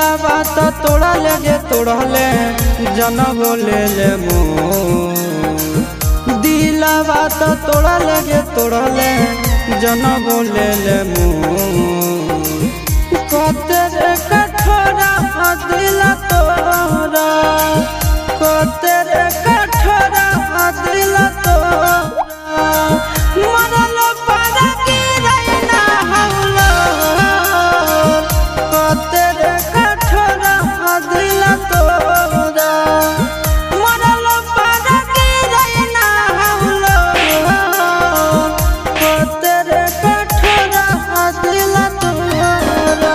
दिलावा तो तोड़ा ले तोड़ले जनम ले ले दिलावा तो तोड़ा ले तोड़ले जनम ले ले कतेरे कठोरा दिल तोरा कतेरे कठोरा दिल तोरा मरल पारा की रहना हौला कतेरे कठोरा दिल तोरा मरल पारा की रहना हौला कतेरे कठोरा दिल तोरा।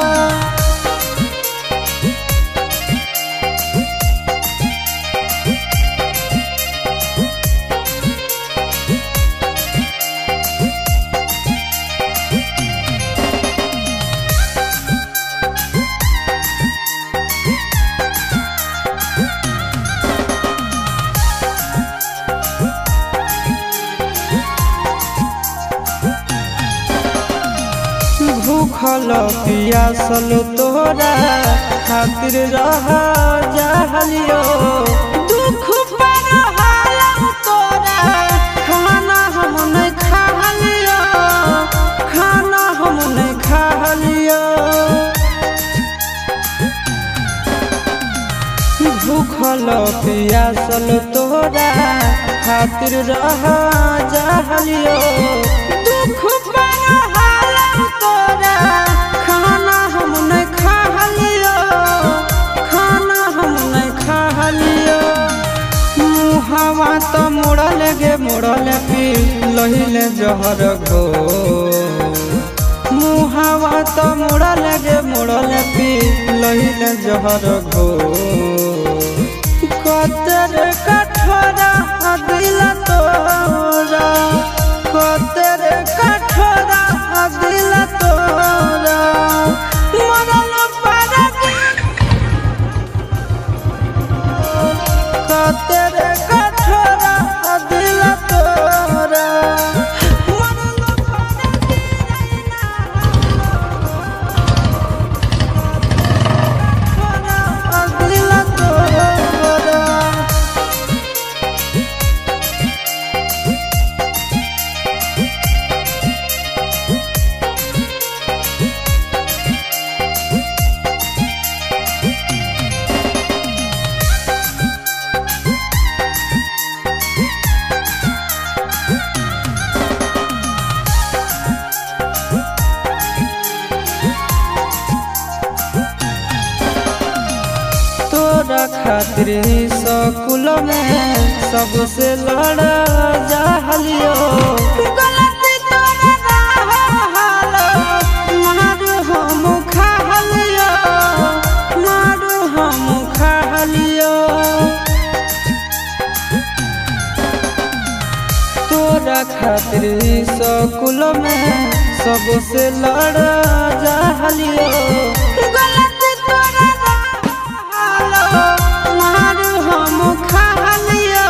भूखल पियासल तोरा खातिर रह जालियो दुख पर हालम तोरा खाना हम नहीं खा लियो खाना हम नहीं खा लियो भूखल पियासल तोरा खातिर रह जालियो दुख पर तोरा खाना हम नहीं खा लियो खाना हम नहीं खा लियो मुहावा तो मोड़ल पी लहिले जहर घो मुहावा तो मोड़ल पी लहिले जहर घो कतेरे कठोरा दिल तोरा कतेरे कठोरा दिल तोरा मरल पारा कतेरे कठोरा दिल तोरा मरल पारा दिल तोरा। तोरा खातिर स्कूल में सबसे लड़ा जालियो गलती तोरा हालो मारू हम खा लियो मारू हम खा लियो तोरा खातिर स्कूल में सबसे लड़ा जालियो गलती तोरा मारू हम खा लियो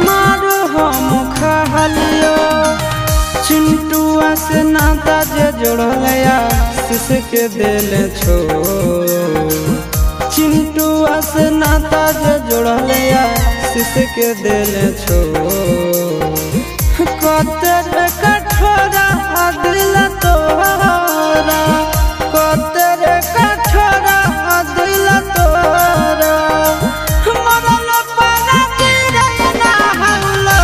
मारू हम खा लियो चिंटुआ से नाता जे जोड़लया शीश के दिल छो चिंटुआ से नाता जे जोड़लया शीश के दिल छो कतेरे कठोरा दिल तोरा कतेरे कठोरा दिल तोरा मरल पारा की रहना हौला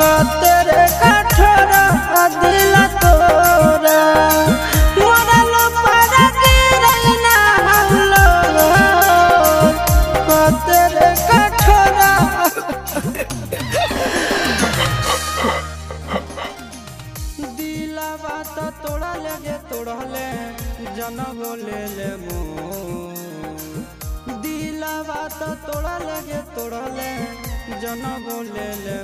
कतेरे कठोरा दिल तोरा मरल पारा की रहना हौला कतेरे कठोरा दिलावा तो तोड़ा ले तोड़ले जनम ले ले दिलावा तो तोड़ा ले तोड़ले जनम ले ले